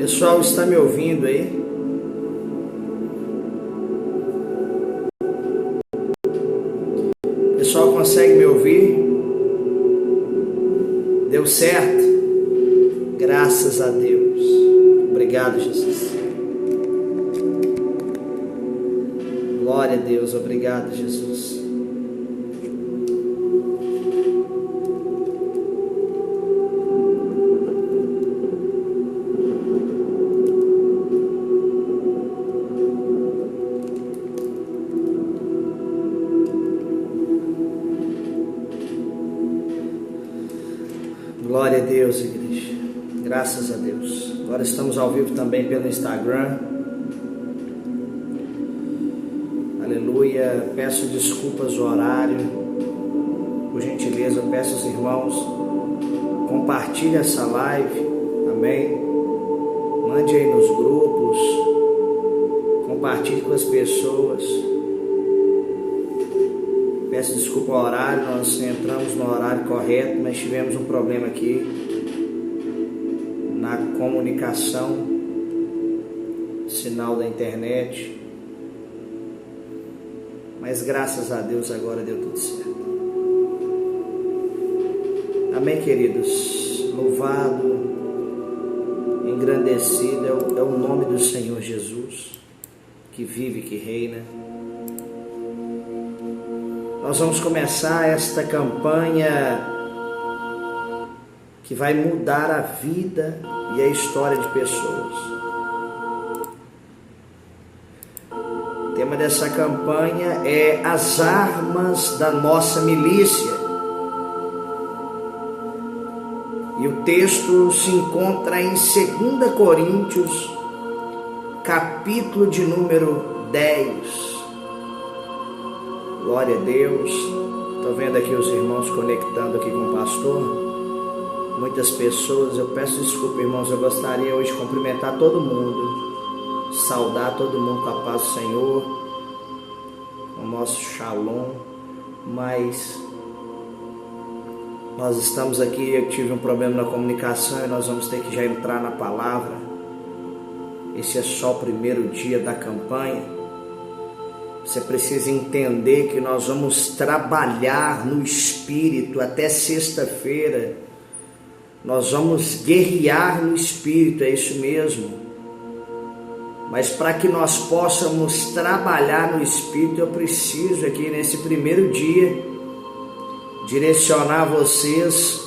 Pessoal, está me ouvindo aí? Pessoal, consegue me ouvir? Deu certo? Graças a Deus. Obrigado, Jesus. Glória a Deus. Obrigado, Jesus. Glória a Deus, igreja. Graças a Deus. Agora estamos ao vivo também pelo Instagram. Aleluia. Peço desculpas do horário. Por gentileza, peço aos irmãos, compartilhe essa live. Amém. Mande aí nos grupos. Compartilhe com as pessoas. Peço desculpa ao horário, nós entramos no horário correto, mas tivemos um problema aqui na comunicação, sinal da internet, mas graças a Deus agora deu tudo certo. Amém, queridos? Louvado, engrandecido é o nome do Senhor Jesus, que vive, que reina. Nós vamos começar esta campanha que vai mudar a vida e a história de pessoas. O tema dessa campanha é as armas da nossa milícia. E o texto se encontra em 2 Coríntios, capítulo de número 10. Glória a Deus. Estou vendo aqui os irmãos conectando aqui com o pastor. Muitas pessoas. Eu peço desculpa, irmãos. Eu gostaria hoje de cumprimentar todo mundo, saudar todo mundo com a paz do Senhor, com o nosso shalom. Mas nós estamos aqui. Eu tive um problema na comunicação e nós vamos ter que já entrar na palavra. Esse é só o primeiro dia da campanha. Você precisa entender que nós vamos trabalhar no Espírito até sexta-feira. Nós vamos guerrear no Espírito, é isso mesmo. Mas para que nós possamos trabalhar no Espírito, eu preciso aqui nesse primeiro dia direcionar vocês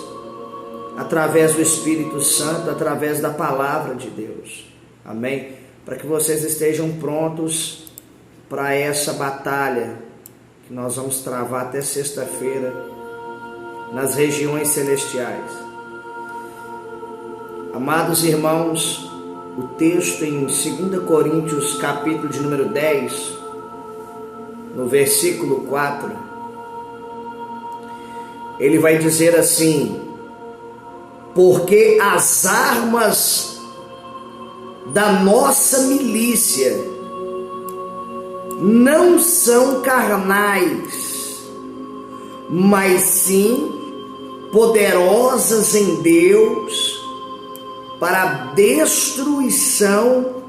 através do Espírito Santo, através da palavra de Deus. Amém? Para que vocês estejam prontos para essa batalha que nós vamos travar até sexta-feira nas regiões celestiais. Amados irmãos, o texto em 2 Coríntios, capítulo de número 10, no versículo 4, ele vai dizer assim: porque as armas da nossa milícia não são carnais, mas sim poderosas em Deus para a destruição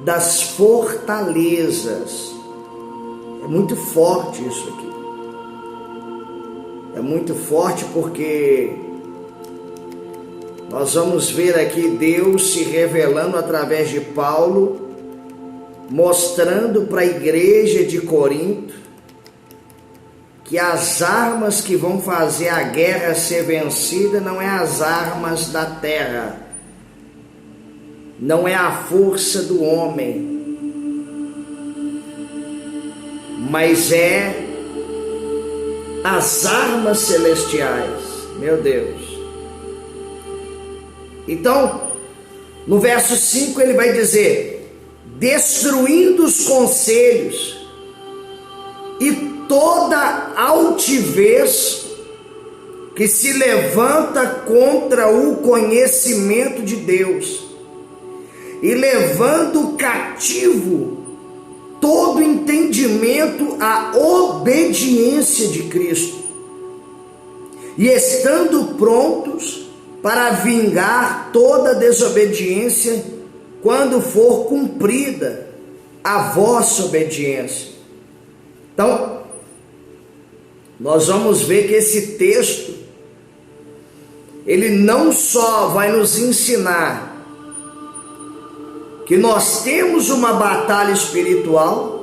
das fortalezas. É muito forte isso aqui. É muito forte porque nós vamos ver aqui Deus se revelando através de Paulo, mostrando para a igreja de Corinto que as armas que vão fazer a guerra ser vencida não é as armas da terra, não é a força do homem, mas é as armas celestiais. Meu Deus. Então, no verso 5 ele vai dizer: destruindo os conselhos e toda altivez que se levanta contra o conhecimento de Deus, e levando cativo todo entendimento à obediência de Cristo, e estando prontos para vingar toda desobediência quando for cumprida a vossa obediência. Então, nós vamos ver que esse texto, ele não só vai nos ensinar que nós temos uma batalha espiritual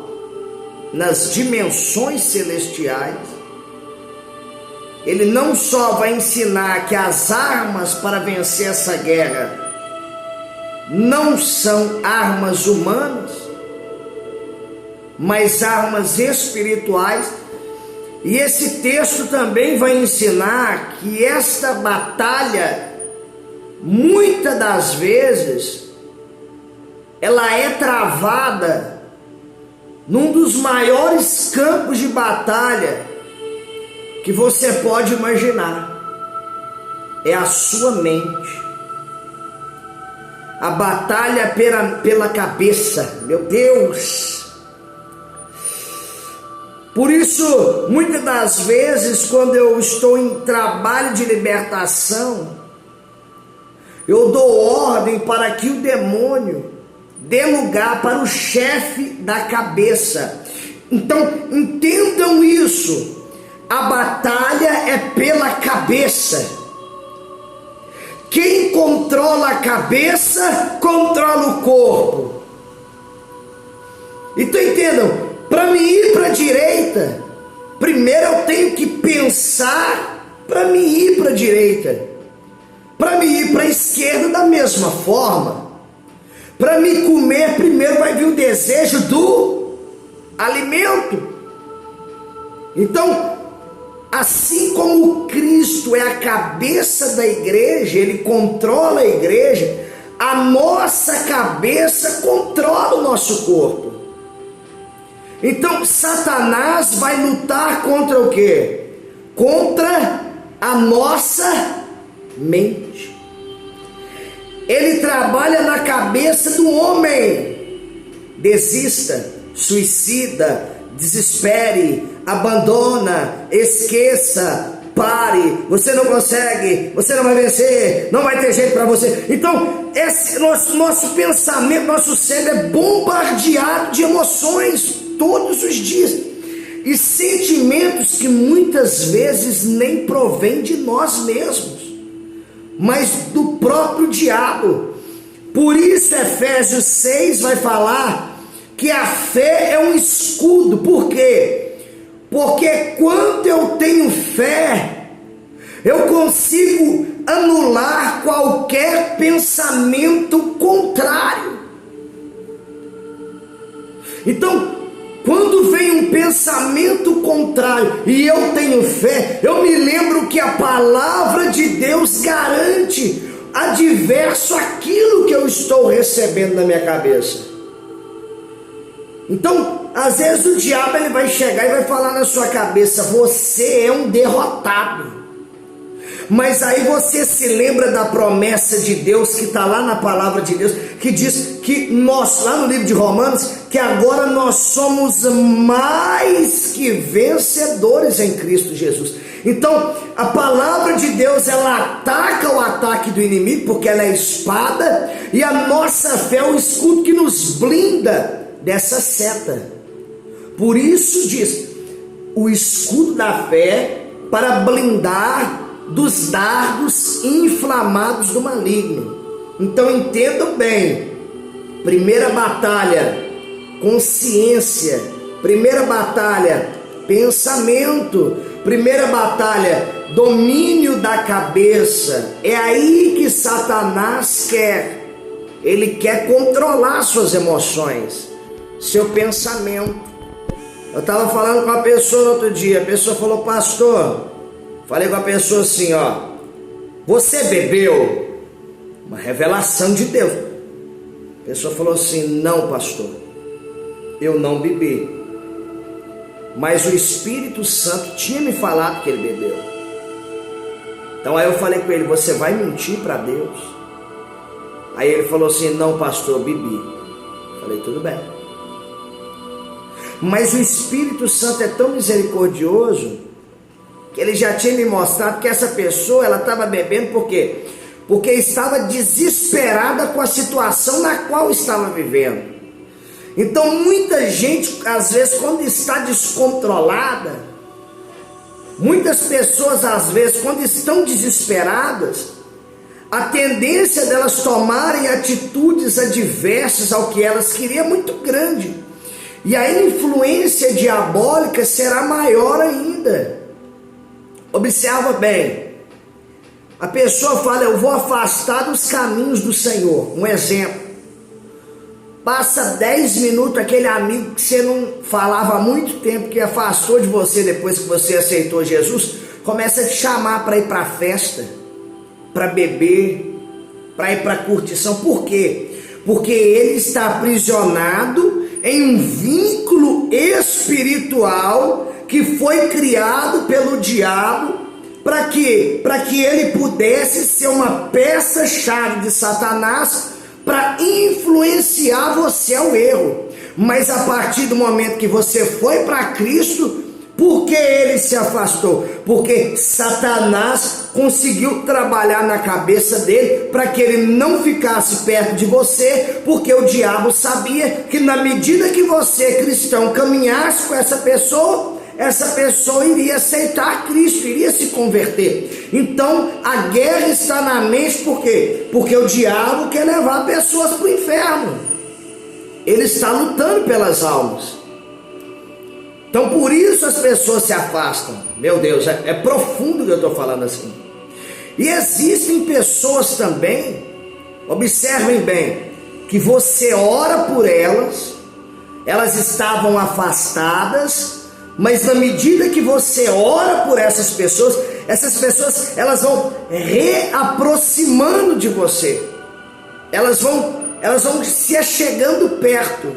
nas dimensões celestiais, ele não só vai ensinar que as armas para vencer essa guerra não são armas humanas, mas armas espirituais. E esse texto também vai ensinar que esta batalha, muitas das vezes, ela é travada num dos maiores campos de batalha que você pode imaginar. É a sua mente. A batalha pela cabeça, meu Deus. Por isso, muitas das vezes, quando eu estou em trabalho de libertação, eu dou ordem para que o demônio dê lugar para o chefe da cabeça. Então, entendam isso. A batalha é pela cabeça. Quem controla a cabeça, controla o corpo. Então entendam, para me ir para a direita, primeiro eu tenho que pensar para me ir para a direita. Para me ir para a esquerda da mesma forma. Para me comer, primeiro vai vir o desejo do alimento. Então, assim como Cristo é a cabeça da igreja, ele controla a igreja, a nossa cabeça controla o nosso corpo. Então Satanás vai lutar contra o quê? Contra a nossa mente. Ele trabalha na cabeça do homem. Desista, suicida, desespere, abandona, esqueça, pare, você não consegue, você não vai vencer, não vai ter jeito para você. Então, esse nosso pensamento, nosso cérebro é bombardeado de emoções todos os dias, e sentimentos que muitas vezes nem provém de nós mesmos, mas do próprio diabo. Por isso Efésios 6 vai falar que a fé é um escudo. Por quê? Porque quando eu tenho fé, eu consigo anular qualquer pensamento contrário. Então, quando vem um pensamento contrário e eu tenho fé, eu me lembro que a palavra de Deus garante adverso aquilo que eu estou recebendo na minha cabeça. Então, às vezes o diabo ele vai chegar e vai falar na sua cabeça: você é um derrotado. Mas aí você se lembra da promessa de Deus que está lá na palavra de Deus, que diz que nós, lá no livro de Romanos, que agora nós somos mais que vencedores em Cristo Jesus. Então, a palavra de Deus, ela ataca o ataque do inimigo, porque ela é espada, e a nossa fé é o escudo que nos blinda dessa seta. Por isso diz, o escudo da fé para blindar dos dardos inflamados do maligno. Então entendam bem: primeira batalha, consciência; primeira batalha, pensamento; primeira batalha, domínio da cabeça. É aí que Satanás quer. Ele quer controlar suas emoções, seu pensamento. Eu estava falando com uma pessoa outro dia, a pessoa falou: pastor, falei com a pessoa assim, ó, você bebeu? Uma revelação de Deus. A pessoa falou assim: não, pastor, eu não bebi, mas o Espírito Santo tinha me falado que ele bebeu. Então aí eu falei com ele: você vai mentir para Deus? Aí ele falou assim: não, pastor, eu bebi. Falei: tudo bem. Mas o Espírito Santo é tão misericordioso que ele já tinha me mostrado que essa pessoa, ela estava bebendo. Por quê? porque estava desesperada com a situação na qual estava vivendo. Então muita gente, às vezes, quando está descontrolada, muitas pessoas, às vezes, quando estão desesperadas, a tendência delas tomarem atitudes adversas ao que elas queriam é muito grande. E a influência diabólica será maior ainda. Observa bem. A pessoa fala, eu vou afastar dos caminhos do Senhor. Um exemplo. Passa 10 minutos, aquele amigo que você não falava há muito tempo, que afastou de você depois que você aceitou Jesus, começa a te chamar para ir para a festa, para beber, para ir para a curtição. Por quê? Porque ele está aprisionado em um vínculo espiritual que foi criado pelo diabo. Para quê? Para que ele pudesse ser uma peça-chave de Satanás para influenciar você ao erro. Mas a partir do momento que você foi para Cristo, por que ele se afastou? Porque Satanás conseguiu trabalhar na cabeça dele para que ele não ficasse perto de você, porque o diabo sabia que na medida que você, cristão, caminhasse com essa pessoa iria aceitar Cristo, iria se converter. Então a guerra está na mente, por quê? Porque o diabo quer levar pessoas para o inferno. Ele está lutando pelas almas. Então por isso as pessoas se afastam. Meu Deus, é profundo o que eu estou falando assim. E existem pessoas também, observem bem, que você ora por elas, elas estavam afastadas, mas na medida que você ora por essas pessoas elas vão reaproximando de você. Elas vão se achegando perto.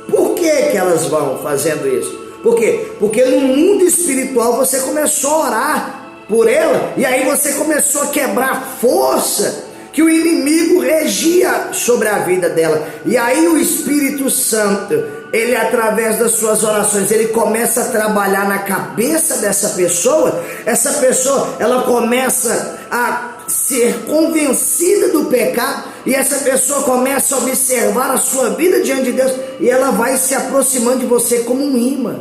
Por que elas vão fazendo isso? Por quê? Porque no mundo espiritual você começou a orar por ela, e aí você começou a quebrar a força que o inimigo regia sobre a vida dela. E aí o Espírito Santo, ele, através das suas orações, ele começa a trabalhar na cabeça dessa pessoa. Essa pessoa, ela começa a ser convencida do pecado, e essa pessoa começa a observar a sua vida diante de Deus, e ela vai se aproximando de você como um imã.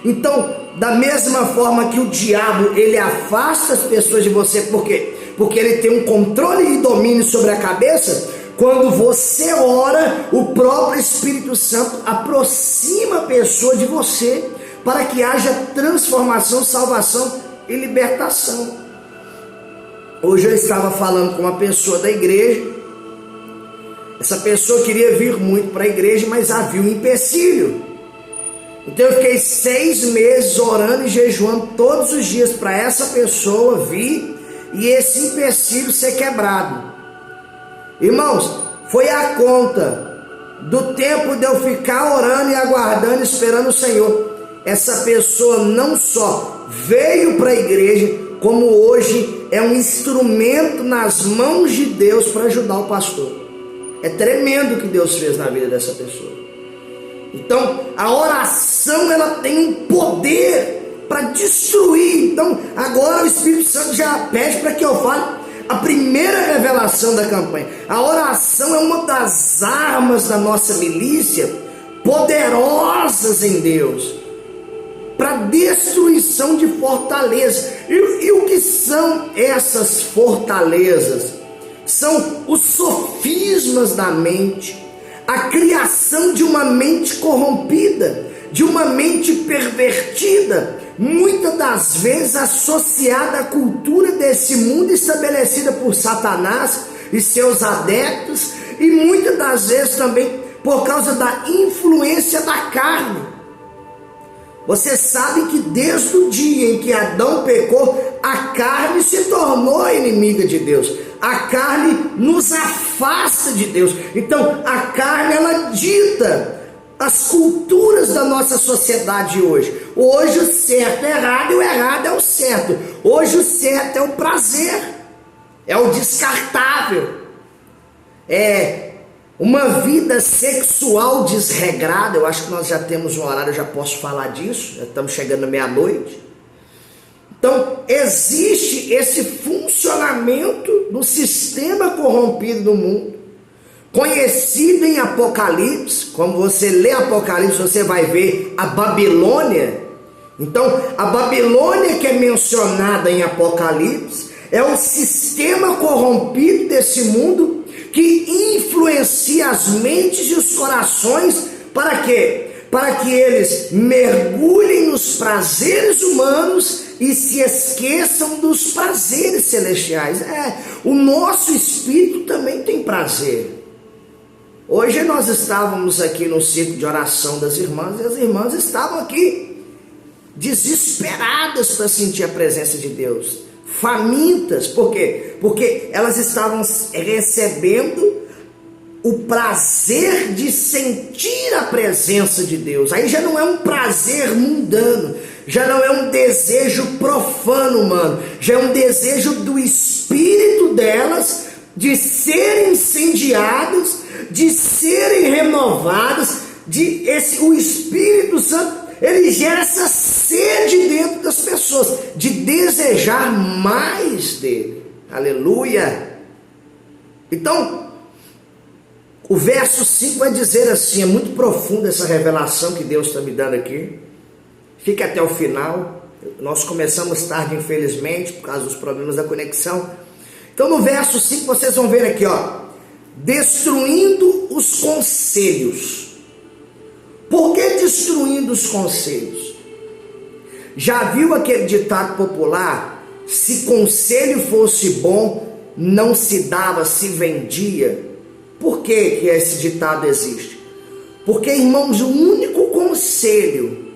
Então, da mesma forma que o diabo, ele afasta as pessoas de você, por quê? Porque ele tem um controle e domínio sobre a cabeça. Quando você ora, o próprio Espírito Santo aproxima a pessoa de você, para que haja transformação, salvação e libertação. Hoje eu estava falando com uma pessoa da igreja. Essa pessoa queria vir muito para a igreja, mas havia um empecilho. Então eu fiquei 6 meses orando e jejuando todos os dias para essa pessoa vir e esse empecilho ser quebrado. Irmãos, foi a conta do tempo de eu ficar orando e aguardando, esperando o Senhor. Essa pessoa não só veio para a igreja, como hoje é um instrumento nas mãos de Deus para ajudar o pastor. É tremendo o que Deus fez na vida dessa pessoa. Então a oração, ela tem um poder para destruir. Então agora o Espírito Santo já pede para que eu fale a primeira revelação da campanha. A oração é uma das armas da nossa milícia, poderosas em Deus, para destruição de fortalezas. E o que são essas fortalezas? São os sofismas da mente, a criação de uma mente corrompida, de uma mente pervertida, muitas das vezes associada à cultura desse mundo estabelecida por Satanás e seus adeptos, e muitas das vezes também por causa da influência da carne. Você sabe que desde o dia em que Adão pecou, a carne se tornou inimiga de Deus. A carne nos afasta de Deus. Então a carne, ela dita as culturas da nossa sociedade hoje. Hoje o certo é errado e o errado é o certo. Hoje o certo é o prazer, é o descartável, é uma vida sexual desregrada. Eu acho que nós já temos um horário, eu já posso falar disso, já estamos chegando à meia-noite. Então existe esse fundo funcionamento do sistema corrompido do mundo, conhecido em Apocalipse. Como você lê Apocalipse, você vai ver a Babilônia. Então, a Babilônia que é mencionada em Apocalipse é o sistema corrompido desse mundo que influencia as mentes e os corações. Para quê? Para que eles mergulhem nos prazeres humanos e se esqueçam dos prazeres celestiais. O nosso espírito também tem prazer. Hoje nós estávamos aqui no círculo de oração das irmãs, e as irmãs estavam aqui desesperadas para sentir a presença de Deus, famintas. Por quê? Porque elas estavam recebendo o prazer de sentir a presença de Deus. Aí já não é um prazer mundano, já não é um desejo profano humano, já é um desejo do espírito delas de serem incendiadas, de serem renovadas, o Espírito Santo, ele gera essa sede dentro das pessoas, de desejar mais dele. Aleluia! Então, o verso 5 vai dizer assim, é muito profunda essa revelação que Deus está me dando aqui. Fique até o final. Nós começamos tarde, infelizmente, por causa dos problemas da conexão. Então no verso 5 vocês vão ver aqui, destruindo os conselhos. Por que destruindo os conselhos? Já viu aquele ditado popular? Se conselho fosse bom, não se dava, se vendia. Por que esse ditado existe? Porque, irmãos, o único conselho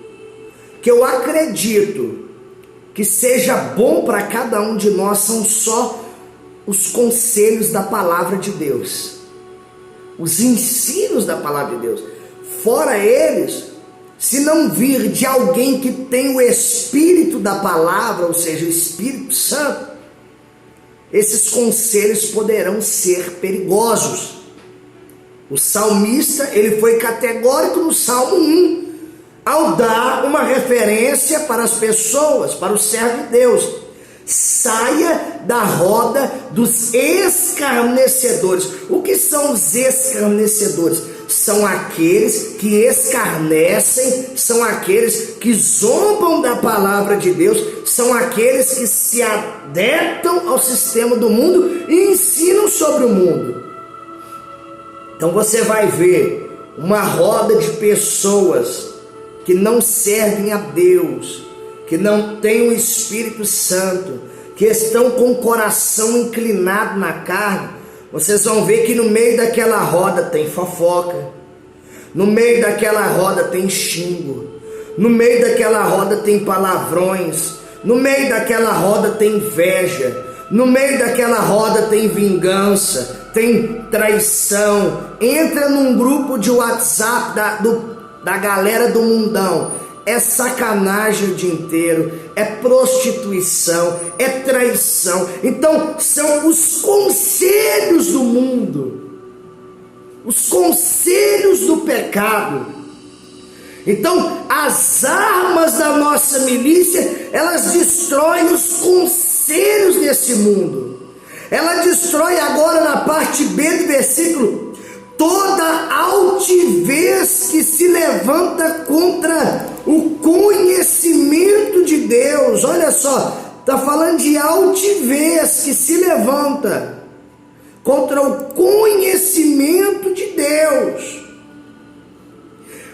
que eu acredito que seja bom para cada um de nós são só os conselhos da palavra de Deus, os ensinos da palavra de Deus. Fora eles, se não vir de alguém que tem o Espírito da palavra, ou seja, o Espírito Santo, esses conselhos poderão ser perigosos. O salmista, ele foi categórico no Salmo 1, ao dar uma referência para as pessoas, para o servo de Deus: saia da roda dos escarnecedores. O que são os escarnecedores? São aqueles que escarnecem, são aqueles que zombam da palavra de Deus, são aqueles que se adaptam ao sistema do mundo e ensinam sobre o mundo. Então você vai ver uma roda de pessoas que não servem a Deus, que não têm o Espírito Santo, que estão com o coração inclinado na carne. Vocês vão ver que no meio daquela roda tem fofoca, no meio daquela roda tem xingo, no meio daquela roda tem palavrões, no meio daquela roda tem inveja, no meio daquela roda tem vingança, tem traição. Entra num grupo de WhatsApp da galera do mundão, é sacanagem o dia inteiro, é prostituição, é traição. Então são os conselhos do mundo, os conselhos do pecado. Então as armas da nossa milícia, elas destroem os conselhos desse mundo. Ela destrói agora, na parte B do versículo, toda altivez que se levanta contra o conhecimento de Deus. Olha só, está falando de altivez que se levanta contra o conhecimento de Deus.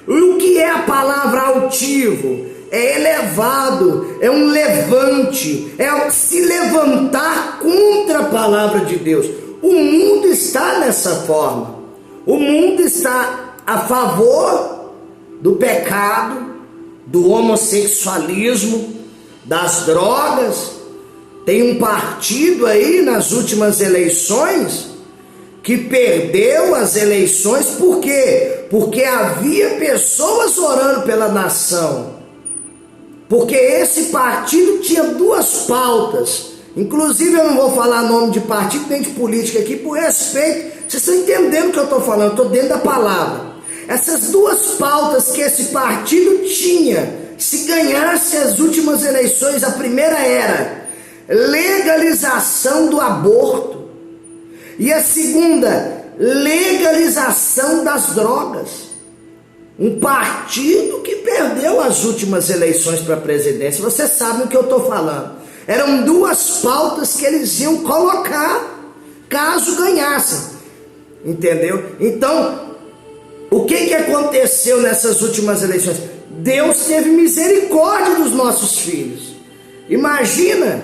O que é a palavra altivo? É elevado, é um levante, é se levantar contra a palavra de Deus. O mundo está nessa forma. O mundo está a favor do pecado, do homossexualismo, das drogas. Tem um partido aí nas últimas eleições que perdeu as eleições. Por quê? Porque havia pessoas orando pela nação. Porque esse partido tinha duas pautas. Inclusive eu não vou falar nome de partido nem de política aqui por respeito. Vocês estão entendendo o que eu estou falando? Eu estou dentro da palavra. Essas duas pautas que esse partido tinha, se ganhasse as últimas eleições, a primeira era legalização do aborto. E a segunda, legalização das drogas. Um partido que perdeu as últimas eleições para a presidência, você sabe o que eu estou falando. Eram duas pautas que eles iam colocar caso ganhassem, entendeu? Então, o que aconteceu nessas últimas eleições? Deus teve misericórdia dos nossos filhos. Imagina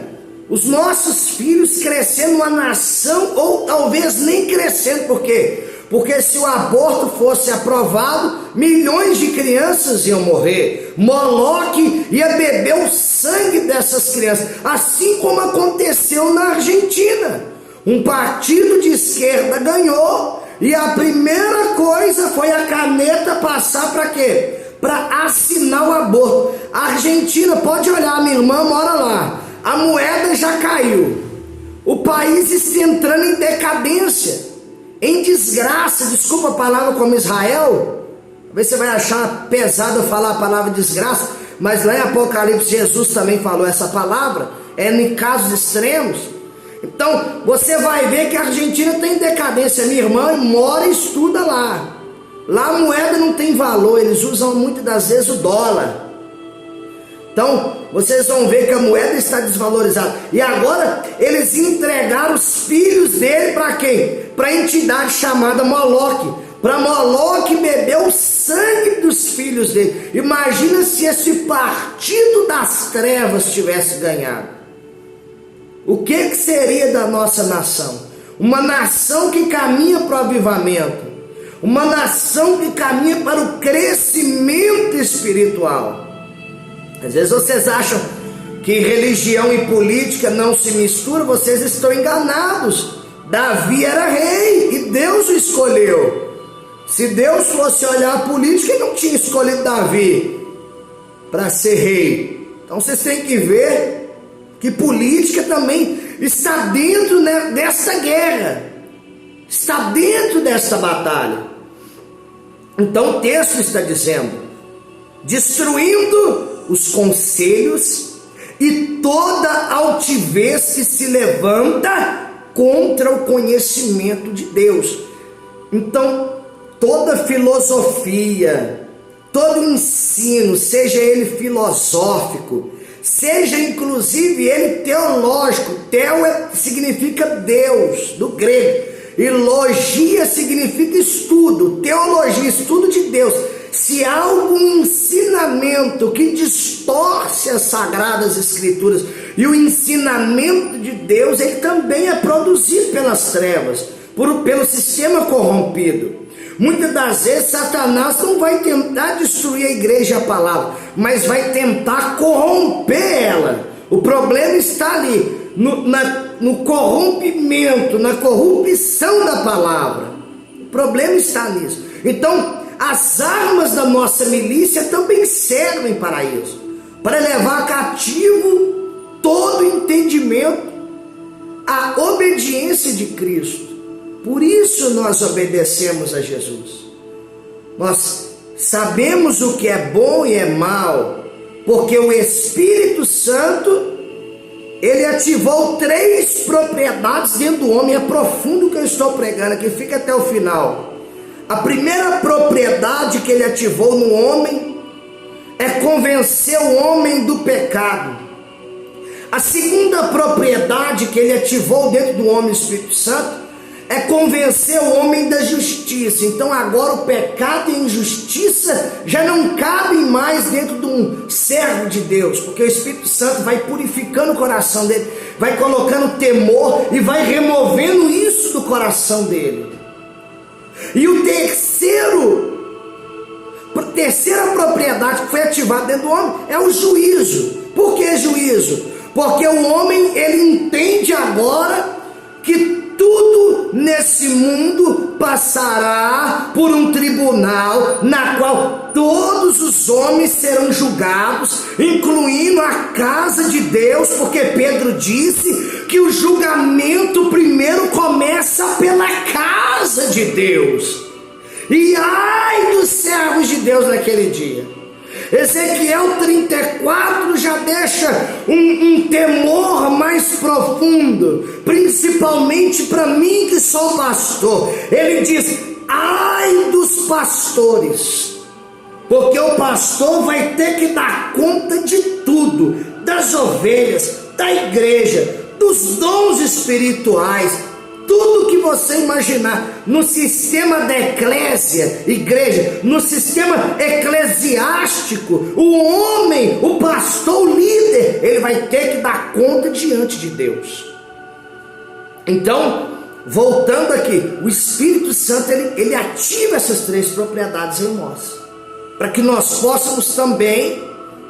os nossos filhos crescendo uma nação, ou talvez nem crescendo. Por quê? Porque se o aborto fosse aprovado, milhões de crianças iam morrer. Moloque ia beber o sangue dessas crianças, assim como aconteceu na Argentina. Um partido de esquerda ganhou, e a primeira coisa foi a caneta passar para quê? Para assinar o aborto. A Argentina, pode olhar, minha irmã mora lá, a moeda já caiu, o país está entrando em decadência, em desgraça. Desculpa a palavra, como Israel, talvez você vai achar pesado eu falar a palavra desgraça, mas lá em Apocalipse Jesus também falou essa palavra, em casos extremos. Então você vai ver que a Argentina tem decadência. Minha irmã mora e estuda lá. Lá a moeda não tem valor, eles usam muitas das vezes o dólar. Então vocês vão ver que a moeda está desvalorizada. E agora eles entregaram os filhos dele para quem? Para a entidade chamada Moloque. Para Moloque beber o sangue dos filhos dele. Imagina se esse partido das trevas tivesse ganhado. O que seria da nossa nação? Uma nação que caminha para o avivamento, uma nação que caminha para o crescimento espiritual. Às vezes vocês acham que religião e política não se misturam, vocês estão enganados. Davi era rei e Deus o escolheu. Se Deus fosse olhar a política, ele não tinha escolhido Davi para ser rei. Então vocês têm que ver que política também está dentro, né, dessa guerra, está dentro dessa batalha. Então o texto está dizendo: destruindo os conselhos e toda altivez que se levanta contra o conhecimento de Deus. Então toda filosofia, todo ensino, seja ele filosófico, seja inclusive ele teológico, teo significa Deus, do grego, e logia significa estudo, teologia, estudo de Deus. Se há algum ensinamento que distorce as sagradas escrituras e o ensinamento de Deus, ele também é produzido pelas trevas, pelo sistema corrompido. Muitas das vezes Satanás não vai tentar destruir a igreja e a palavra, mas vai tentar corromper ela. O problema está ali, no corrompimento, na corrupção da palavra. O problema está nisso. Então as armas da nossa milícia também servem para isso, para levar cativo todo entendimento à obediência de Cristo. Por isso nós obedecemos a Jesus. Nós sabemos o que é bom e é mal, porque o Espírito Santo, ele ativou 3 propriedades dentro do homem. É profundo o que eu estou pregando aqui, fica até o final. A primeira propriedade que ele ativou no homem é convencer o homem do pecado. A segunda propriedade que ele ativou dentro do homem, o Espírito Santo, é convencer o homem da justiça. Então agora o pecado e a injustiça já não cabem mais dentro de um servo de Deus, porque o Espírito Santo vai purificando o coração dele, vai colocando temor e vai removendo isso do coração dele. E a terceira propriedade que foi ativada dentro do homem é o juízo. Por que juízo? Porque o homem, ele entende agora que tudo nesse mundo passará por um tribunal na qual todos os homens serão julgados, incluindo a casa de Deus, porque Pedro disse que o julgamento primeiro começa pela casa de Deus. E ai dos servos de Deus naquele dia. Ezequiel 34 já deixa um temor mais profundo, principalmente para mim que sou pastor. Ele diz: ai dos pastores, porque o pastor vai ter que dar conta de tudo, das ovelhas, da igreja, dos dons espirituais, tudo que você imaginar, no sistema da eclésia, igreja, no sistema eclesiástico, o homem, o pastor, o líder, ele vai ter que dar conta diante de Deus. Então, voltando aqui, o Espírito Santo, ele ativa essas três propriedades em nós, para que nós possamos também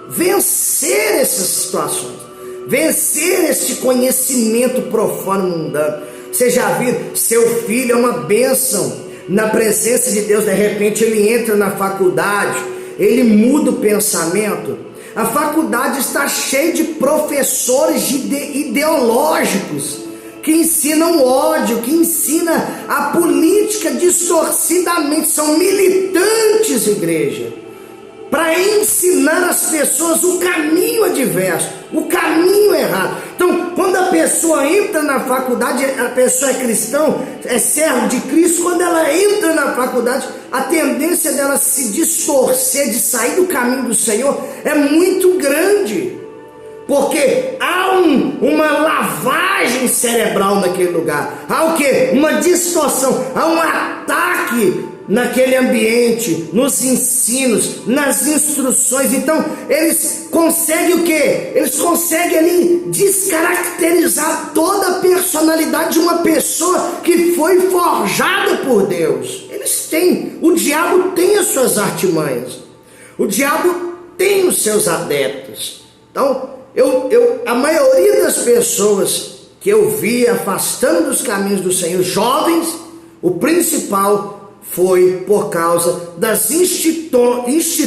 vencer essas situações, vencer esse conhecimento profano mundano. Você já viu, seu filho é uma bênção na presença de Deus, de repente ele entra na faculdade, ele muda o pensamento. A faculdade está cheia de professores ideológicos, que ensinam ódio, que ensinam a política distorcidamente, são militantes, igreja, para ensinar as pessoas o caminho adverso, o caminho errado. Então, quando a pessoa entra na faculdade, a pessoa é cristão, é servo de Cristo, quando ela entra na faculdade, a tendência dela se distorcer, de sair do caminho do Senhor, é muito grande, porque há uma lavagem cerebral naquele lugar, há o quê? Uma distorção, há um ataque naquele ambiente, nos ensinos, nas instruções. Então eles conseguem o quê? Eles conseguem ali descaracterizar toda a personalidade de uma pessoa que foi forjada por Deus. Eles têm, o diabo tem as suas artimanhas, o diabo tem os seus adeptos. Então a maioria das pessoas que eu vi afastando dos caminhos do Senhor, jovens, o principal foi por causa das instituições,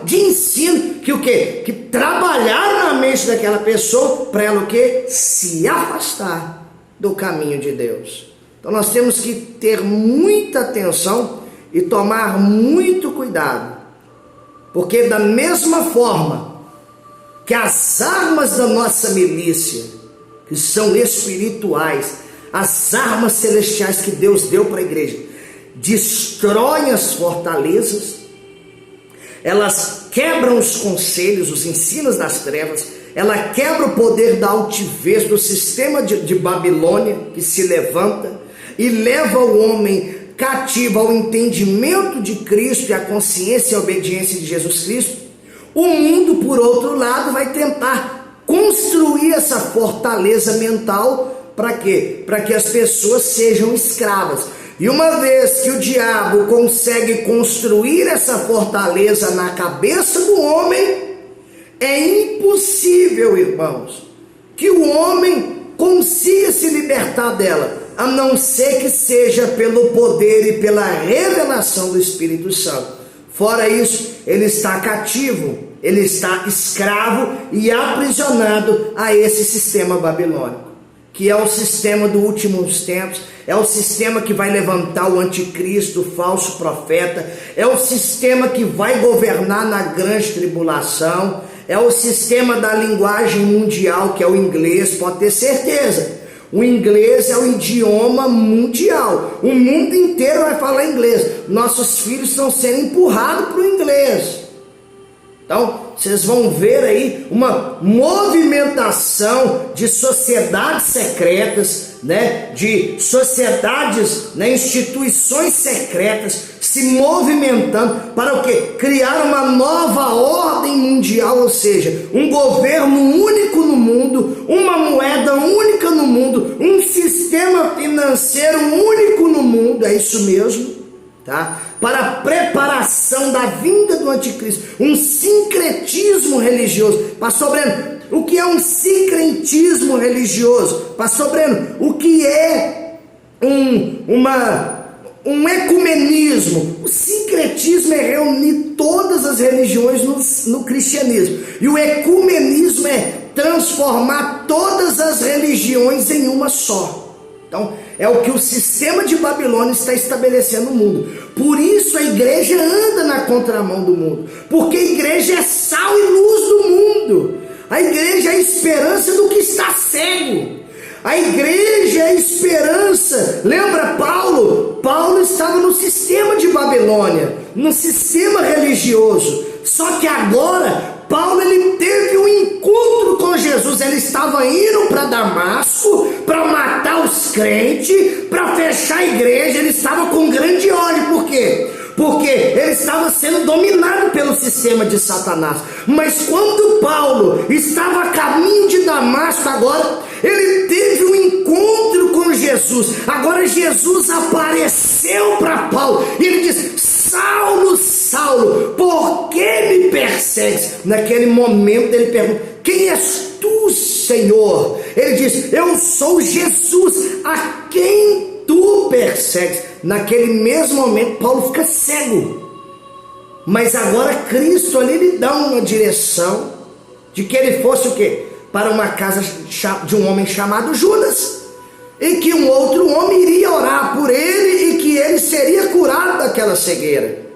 de ensino, que o quê? Que trabalharam na mente daquela pessoa para ela o quê? Se afastar do caminho de Deus. Então nós temos que ter muita atenção e tomar muito cuidado, porque da mesma forma que as armas da nossa milícia, que são espirituais, as armas celestiais que Deus deu para a igreja, destroem as fortalezas, elas quebram os conselhos, os ensinos das trevas, ela quebra o poder da altivez do sistema de Babilônia que se levanta e leva o homem cativo ao entendimento de Cristo e à consciência e à obediência de Jesus Cristo. O mundo, por outro lado, vai tentar construir essa fortaleza mental para quê? Para que as pessoas sejam escravas. E uma vez que o diabo consegue construir essa fortaleza na cabeça do homem, é impossível, irmãos, que o homem consiga se libertar dela, a não ser que seja pelo poder e pela revelação do Espírito Santo. Fora isso, ele está cativo, ele está escravo e aprisionado a esse sistema babilônico, que é o sistema dos últimos tempos, é o sistema que vai levantar o anticristo, o falso profeta, é o sistema que vai governar na grande tribulação, é o sistema da linguagem mundial, que é o inglês, pode ter certeza. O inglês é o idioma mundial, o mundo inteiro vai falar inglês, nossos filhos estão sendo empurrados para o inglês. Então, vocês vão ver aí uma movimentação de sociedades secretas, de sociedades, instituições secretas se movimentando para o quê? Criar uma nova ordem mundial, ou seja, um governo único no mundo, uma moeda única no mundo, um sistema financeiro único no mundo, é isso mesmo, tá? Para a preparação da vinda do anticristo, um sincretismo religioso. Pastor Breno, o que é um sincretismo religioso? Pastor Breno, o que é um ecumenismo? O sincretismo é reunir todas as religiões no cristianismo, e o ecumenismo é transformar todas as religiões em uma só. Então, é o que o sistema de Babilônia está estabelecendo no mundo. Por isso a igreja anda na contramão do mundo. Porque a igreja é sal e luz do mundo. A igreja é a esperança do que está cego. A igreja é a esperança. Lembra Paulo? Paulo estava no sistema de Babilônia, no sistema religioso. Só que agora Paulo ele teve um encontro com Jesus. Ele estava indo para Damasco para matar os crentes, para fechar a igreja. Ele estava com grande ódio. Por quê? Porque ele estava sendo dominado pelo sistema de Satanás. Mas quando Paulo estava a caminho de Damasco agora, ele teve um encontro com Jesus. Agora Jesus apareceu para Paulo e ele diz: Saulo, Saulo, por que me persegues? Naquele momento ele pergunta: quem és tu, Senhor? Ele diz: eu sou Jesus, a quem tu persegues. Naquele mesmo momento Paulo fica cego. Mas agora Cristo ali lhe dá uma direção de que ele fosse o quê? Para uma casa de um homem chamado Judas, e que um outro homem iria orar por ele e que ele seria curado daquela cegueira.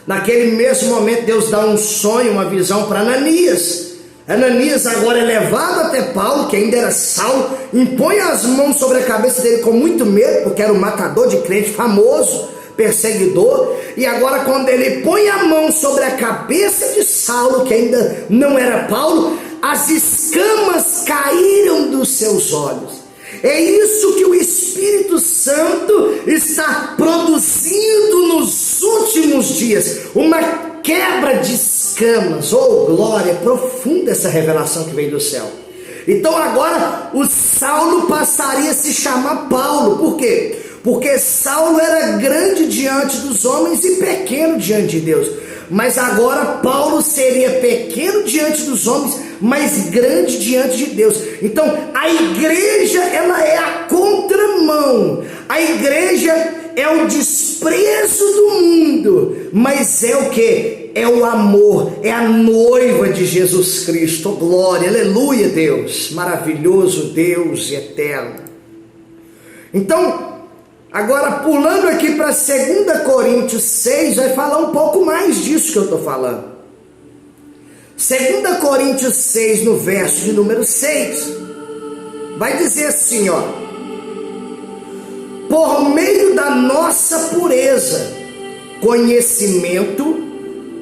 Naquele mesmo momento Deus dá um sonho, uma visão para Ananias. Ananias agora é levado até Paulo, que ainda era Saulo, impõe as mãos sobre a cabeça dele com muito medo, porque era um matador de crente famoso, perseguidor. E agora quando ele põe a mão sobre a cabeça de Saulo, que ainda não era Paulo, as escamas caíram dos seus olhos. É isso que o Espírito Santo está produzindo nos últimos dias, uma quebra de escamas. Oh, glória, profunda essa revelação que veio do céu. Então agora o Saulo passaria a se chamar Paulo. Por quê? Porque Saulo era grande diante dos homens e pequeno diante de Deus. Mas agora Paulo seria pequeno diante dos homens, mas grande diante de Deus. Então a igreja, ela é a contramão. A igreja é o desprezo do mundo, mas é o que? É o amor, é a noiva de Jesus Cristo. Oh, glória, aleluia, Deus, maravilhoso Deus e eterno. Então, agora pulando aqui para 2 Coríntios 6, vai falar um pouco mais disso que eu estou falando. 2 Coríntios 6, no verso de número 6, vai dizer assim, ó: por meio da nossa pureza, conhecimento,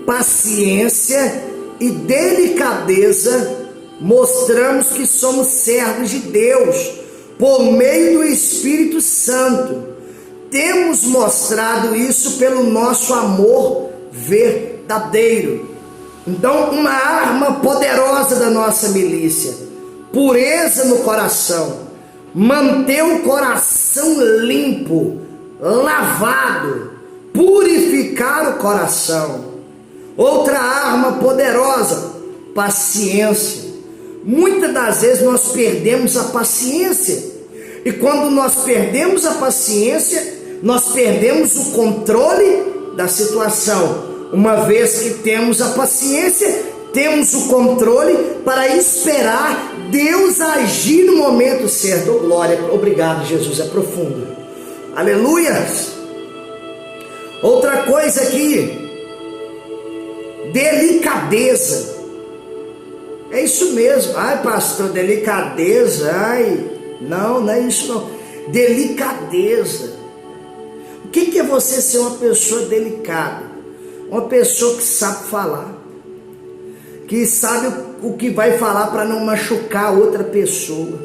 paciência e delicadeza, mostramos que somos servos de Deus, por meio do Espírito Santo. Temos mostrado isso pelo nosso amor verdadeiro. Então, uma arma poderosa da nossa milícia: pureza no coração, manter o coração limpo, lavado, purificar o coração. Outra arma poderosa: paciência. Muitas das vezes nós perdemos a paciência, e quando nós perdemos a paciência, nós perdemos o controle da situação. Uma vez que temos a paciência, temos o controle para esperar Deus agir no momento certo. Oh, glória, obrigado, Jesus, é profundo. Aleluia. Outra coisa aqui: delicadeza. É isso mesmo. Ai, pastor, delicadeza. Ai, não é isso não. Delicadeza. O que é você ser uma pessoa delicada? Uma pessoa que sabe falar, que sabe o que vai falar para não machucar outra pessoa.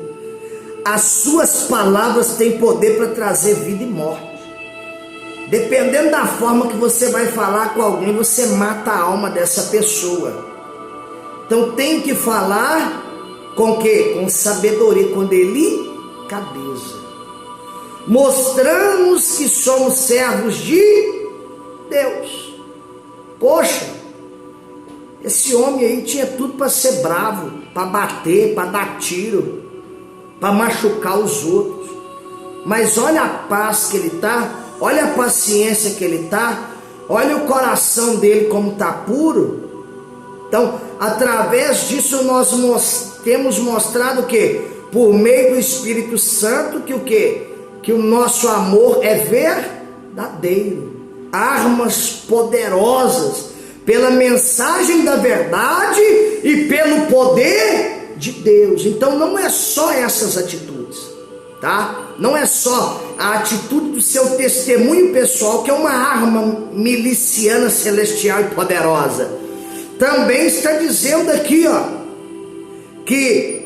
As suas palavras têm poder para trazer vida e morte. Dependendo da forma que você vai falar com alguém, você mata a alma dessa pessoa. Então tem que falar com o quê? Com sabedoria, com delicadeza. Mostramos que somos servos de Deus. Poxa, esse homem aí tinha tudo para ser bravo, para bater, para dar tiro, para machucar os outros. Mas olha a paz que ele está, olha a paciência que ele está, olha o coração dele como está puro. Então, através disso nós temos mostrado o quê? por meio do Espírito Santo, que o quê? Que o nosso amor é verdadeiro. Armas poderosas pela mensagem da verdade e pelo poder de Deus. Então não é só essas atitudes, tá? Não é só a atitude do seu testemunho pessoal, que é uma arma miliciana celestial e poderosa. Também está dizendo aqui, que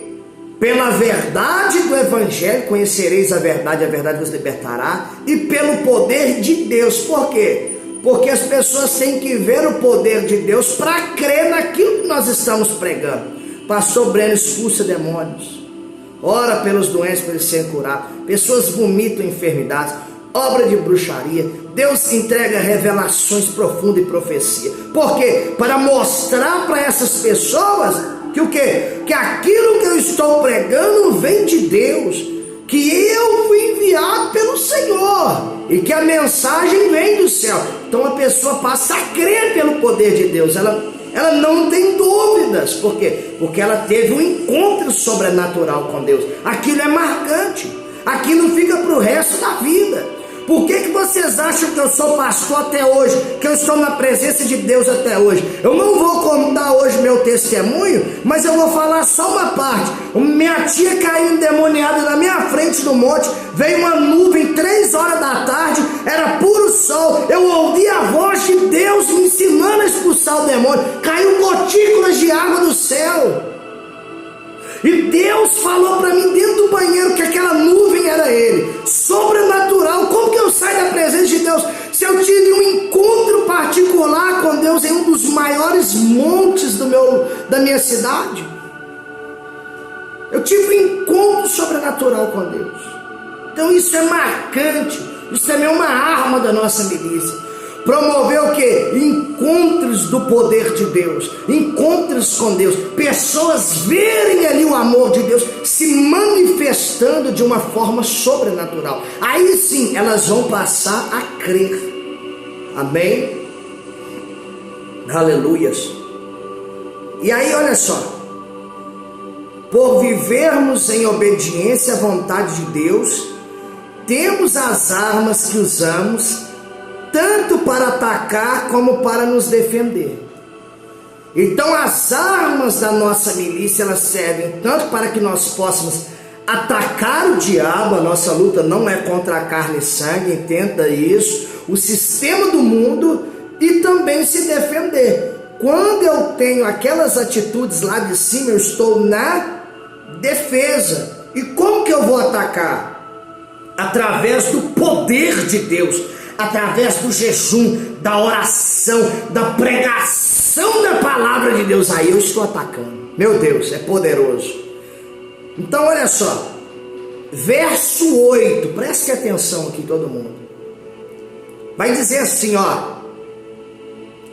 pela verdade do Evangelho conhecereis a verdade vos libertará, e pelo poder de Deus. Por quê? Porque as pessoas têm que ver o poder de Deus para crer naquilo que nós estamos pregando. Pastor Breno expulsa demônios, ora pelos doentes para eles serem curados, pessoas vomitam enfermidades, obra de bruxaria. Deus entrega revelações profundas e profecia. Por quê? Para mostrar para essas pessoas que o quê? Que aquilo que eu estou pregando vem de Deus, que eu fui enviado pelo Senhor e que a mensagem vem do céu. Então a pessoa passa a crer pelo poder de Deus. Ela não tem dúvidas. Por quê? Porque ela teve um encontro sobrenatural com Deus. Aquilo é marcante. Aquilo fica para o resto da vida. Por que vocês acham que eu sou pastor até hoje? Que eu estou na presença de Deus até hoje? Eu não vou contar hoje meu testemunho, mas eu vou falar só uma parte. Minha tia caiu endemoniada na minha frente no monte. Veio uma nuvem 3 horas da tarde, era puro sol. Eu ouvi a voz de Deus me ensinando a expulsar o demônio. Caiu gotículas de água do céu. E Deus falou para mim dentro do banheiro que aquela nuvem era Ele. Sobrenatural. Como que eu saio da presença de Deus? Se eu tive um encontro particular com Deus em um dos maiores montes da minha cidade. Eu tive um encontro sobrenatural com Deus. Então isso é marcante. Isso também é uma arma da nossa milícia. Promover o quê? Encontros do poder de Deus, encontros com Deus, pessoas verem ali o amor de Deus se manifestando de uma forma sobrenatural. Aí sim elas vão passar a crer. Amém? Aleluias. E aí olha só, por vivermos em obediência à vontade de Deus, temos as armas que usamos tanto para atacar como para nos defender. Então as armas da nossa milícia, elas servem tanto para que nós possamos atacar o diabo. A nossa luta não é contra a carne e sangue, entenda isso, o sistema do mundo, e também se defender. Quando eu tenho aquelas atitudes lá de cima, eu estou na defesa. E como que eu vou atacar? Através do poder de Deus, através do jejum, da oração, da pregação da palavra de Deus. Aí eu estou atacando. Meu Deus, é poderoso. Então olha só, verso 8, preste atenção aqui todo mundo. Vai dizer assim,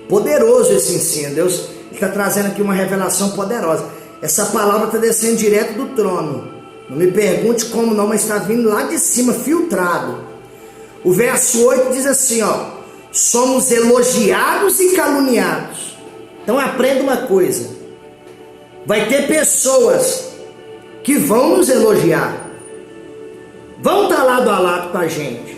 poderoso esse ensino. Deus está trazendo aqui uma revelação poderosa. Essa palavra está descendo direto do trono. Não me pergunte como não, mas está vindo lá de cima, filtrado. O verso 8 diz assim, somos elogiados e caluniados. Então aprenda uma coisa, vai ter pessoas que vão nos elogiar, vão estar lado a lado com a gente,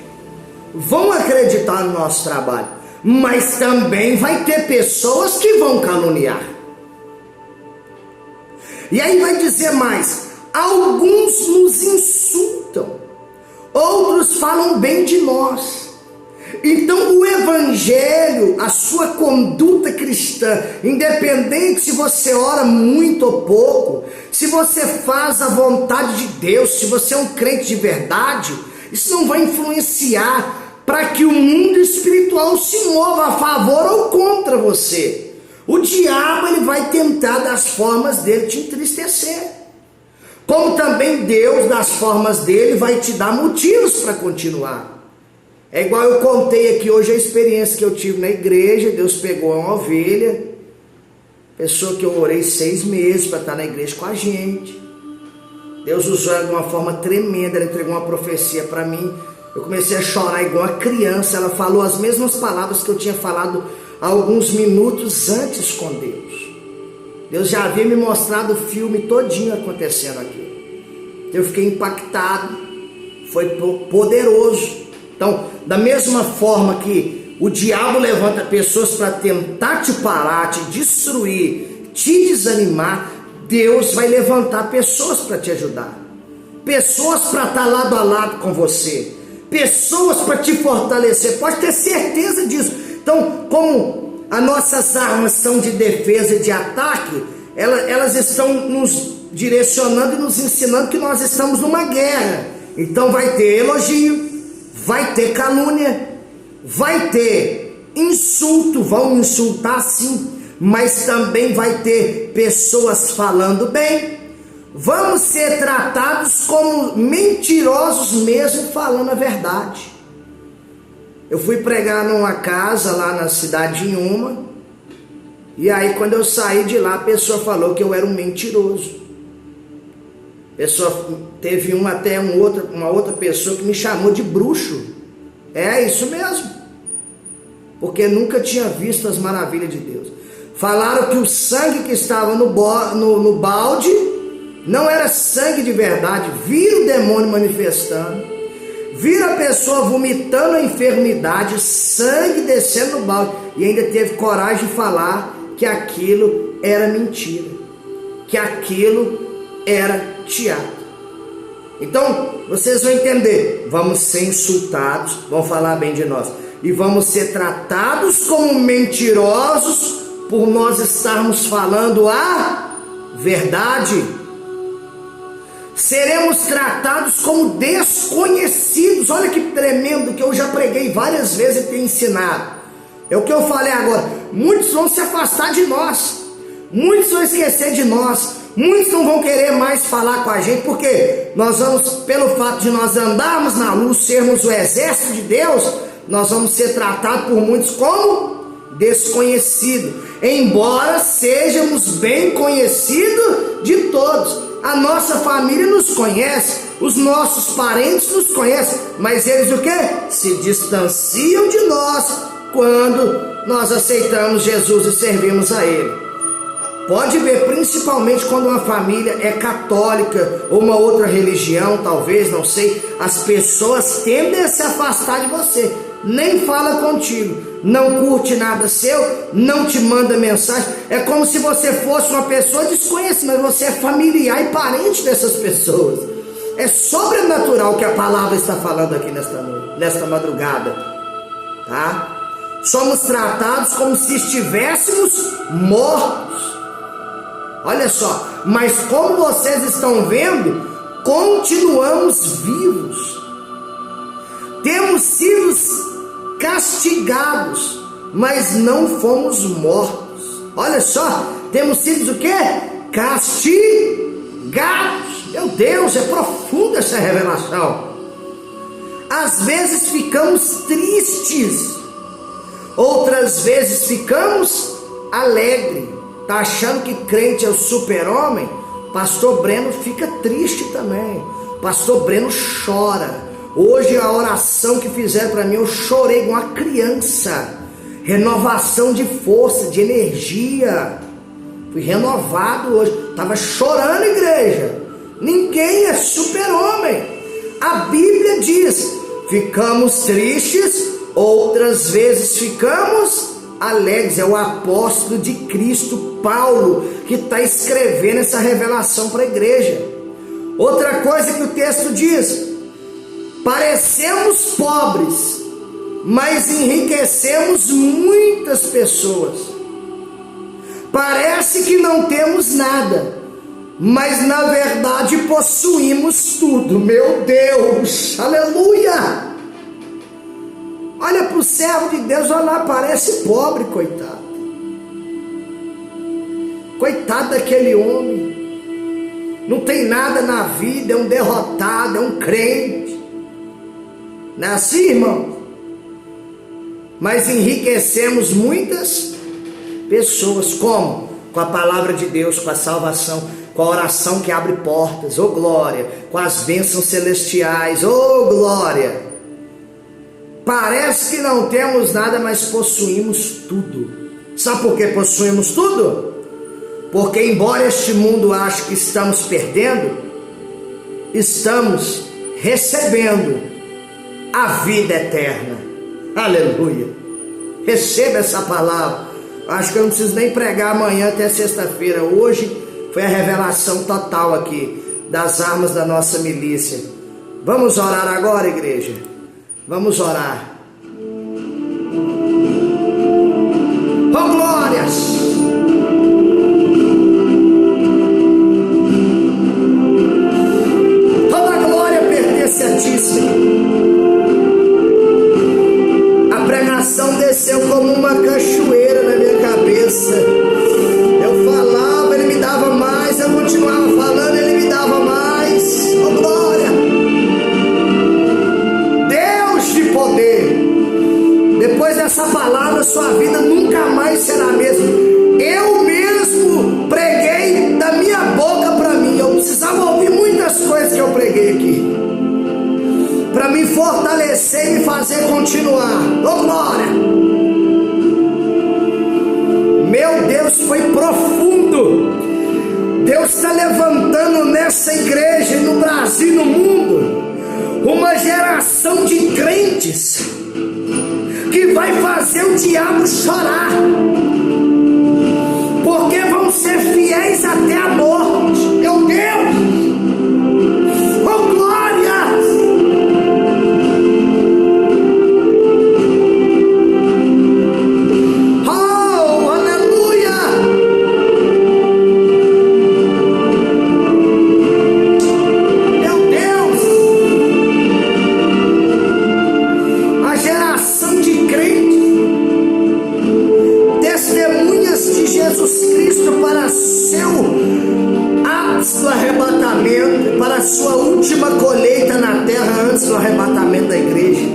vão acreditar no nosso trabalho, mas também vai ter pessoas que vão caluniar. E aí vai dizer mais, alguns nos insultam, outros falam bem de nós. Então o Evangelho, a sua conduta cristã, independente se você ora muito ou pouco, se você faz a vontade de Deus, se você é um crente de verdade, isso não vai influenciar para que o mundo espiritual se mova a favor ou contra você. O diabo, ele vai tentar das formas dele te entristecer, como também Deus, das formas dele, vai te dar motivos para continuar. É igual eu contei aqui hoje a experiência que eu tive na igreja. Deus pegou uma ovelha, pessoa que eu orei 6 meses para estar na igreja com a gente. Deus usou ela de uma forma tremenda, ela entregou uma profecia para mim. Eu comecei a chorar igual uma criança. Ela falou as mesmas palavras que eu tinha falado alguns minutos antes com Deus. Deus já havia me mostrado o filme todinho acontecendo aqui. Eu fiquei impactado, foi poderoso. Então, da mesma forma que o diabo levanta pessoas para tentar te parar, te destruir, te desanimar, Deus vai levantar pessoas para te ajudar, pessoas para estar lado a lado com você, pessoas para te fortalecer, pode ter certeza disso. Então, como as nossas armas são de defesa e de ataque, elas estão nos direcionando e nos ensinando que nós estamos numa guerra. Então vai ter elogio, vai ter calúnia, vai ter insulto, vão insultar sim, mas também vai ter pessoas falando bem. Vamos ser tratados como mentirosos mesmo falando a verdade. Eu fui pregar numa casa lá na cidade de Inhuma, e aí quando eu saí de lá, a pessoa falou que eu era um mentiroso. Teve uma outra pessoa que me chamou de bruxo. É isso mesmo, porque nunca tinha visto as maravilhas de Deus. Falaram que o sangue que estava no balde não era sangue de verdade. Viram o demônio manifestando, viram a pessoa vomitando a enfermidade, sangue descendo no balde, e ainda teve coragem de falar que aquilo era mentira, que aquilo era teatro. Então, vocês vão entender, vamos ser insultados, vão falar bem de nós, e vamos ser tratados como mentirosos por nós estarmos falando a verdade. Seremos tratados como desconhecidos. Olha que tremendo, que eu já preguei várias vezes e tenho ensinado. É o que eu falei agora. Muitos vão se afastar de nós, muitos vão esquecer de nós, muitos não vão querer mais falar com a gente, porque nós vamos, pelo fato de nós andarmos na luz, sermos o exército de Deus, nós vamos ser tratados por muitos como desconhecido, embora sejamos bem conhecidos de todos. A nossa família nos conhece, os nossos parentes nos conhecem, mas eles o quê? Se distanciam de nós quando nós aceitamos Jesus e servimos a Ele. Pode ver, principalmente quando uma família é católica ou uma outra religião, talvez, não sei, as pessoas tendem a se afastar de você, nem fala contigo, não curte nada seu, não te manda mensagem. É como se você fosse uma pessoa desconhecida, mas você é familiar e parente dessas pessoas. É sobrenatural que a palavra está falando aqui nesta madrugada, tá? Somos tratados como se estivéssemos mortos. Olha só, mas como vocês estão vendo, continuamos vivos. Temos sido castigados, mas não fomos mortos. Olha só, temos sido o quê? Castigados. Meu Deus, é profunda essa revelação. Às vezes ficamos tristes, outras vezes ficamos alegres. Está achando que crente é o super-homem? Pastor Breno fica triste também. Pastor Breno chora. Hoje a oração que fizeram para mim, eu chorei como uma criança. Renovação de força, de energia. Fui renovado hoje. Estava chorando, igreja. Ninguém é super-homem. A Bíblia diz: ficamos tristes, outras vezes ficamos alegres. É o apóstolo de Cristo, Paulo, que está escrevendo essa revelação para a igreja. Outra coisa que o texto diz: parecemos pobres, mas enriquecemos muitas pessoas. Parece que não temos nada, mas na verdade possuímos tudo. Meu Deus, aleluia! Olha para o servo de Deus, olha lá, parece pobre, coitado. Coitado daquele homem. Não tem nada na vida, é um derrotado, é um crente. Não é assim, irmão? Mas enriquecemos muitas pessoas. Como? Com a palavra de Deus, com a salvação, com a oração que abre portas, oh glória, com as bênçãos celestiais, oh glória. Parece que não temos nada, mas possuímos tudo. Sabe por que possuímos tudo? Porque embora este mundo ache que estamos perdendo, estamos recebendo a vida eterna. Aleluia. Receba essa palavra. Acho que eu não preciso nem pregar amanhã até sexta-feira. Hoje foi a revelação total aqui das armas da nossa milícia. Vamos orar agora, igreja? Vamos orar. Oh, glórias! Toda glória pertence a ti, Senhor. A pregação desceu como uma cachoeira na minha cabeça. Eu falava, ele me dava mais. Eu continuava falando, ele me dava mais. Oh, glória! Deus de poder. Depois dessa palavra, sua vida nunca mais será a mesma. Eu mesmo preguei da minha boca para mim. Eu precisava ouvir muitas coisas que eu preguei aqui, para me fortalecer e me fazer continuar. Oh, glória! Meu Deus, foi profundo. Deus está levantando nessa igreja, no Brasil e no mundo, uma geração de crentes que vai fazer o diabo chorar, porque vão ser fiéis até a morte. Meu Deus! Oh, glória! Oh, aleluia! Meu Deus! A geração de crentes, testemunhas de Jesus Cristo para seu ápice do arrebatamento, para sua última colheita na terra antes do arrebatamento da igreja.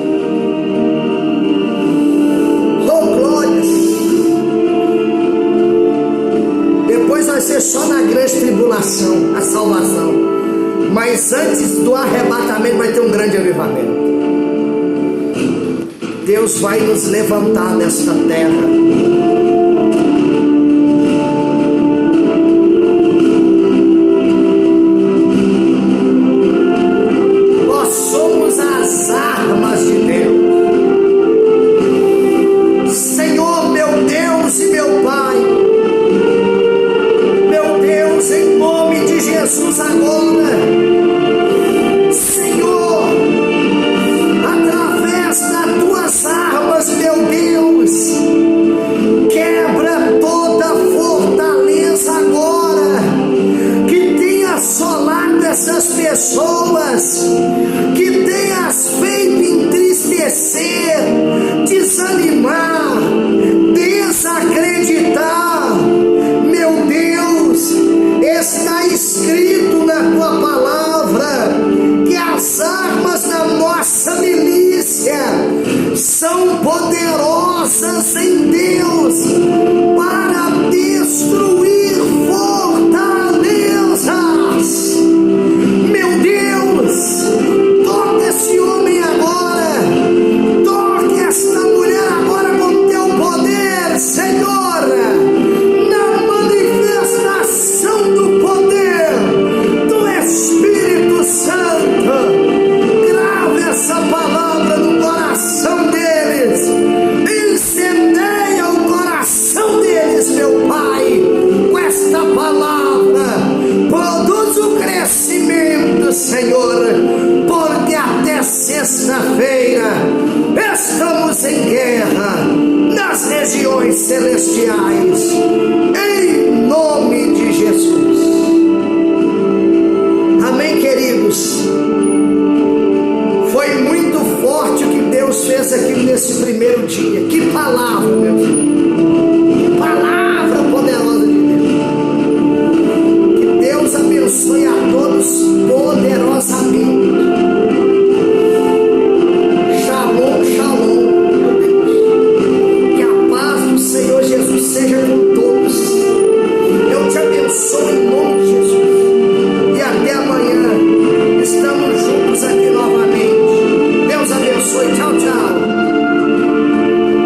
Oh, glórias! Depois vai ser só na grande tribulação a salvação, mas antes do arrebatamento vai ter um grande avivamento. Deus vai nos levantar nesta terra. Nós somos as armas de Deus. Senhor, meu Deus e meu Pai, meu Deus, em nome de Jesus agora, Senhor, através das tuas armas, meu Deus, quebra toda fortaleza agora que tenha assolado essas pessoas, que tenha as feito entristecer, desanimar, desacreditar. Meu Deus, está escrito na tua palavra que as armas da nossa milícia são poderosas em Deus para destruir fortalezas. Meu Deus, toca esse homem agora, toque esta mulher agora com teu poder, Senhor, na manifestação do poder do Espírito Santo. Grave essa palavra no coração deles, incendeia o coração deles, meu Pai, com esta palavra. Produz o crescimento, Senhor, porque até sexta-feira estamos em guerra nas regiões celestiais, em nome de Jesus. Amém, queridos? Foi muito forte o que Deus fez aqui nesse primeiro dia. Que palavra, meu Deus!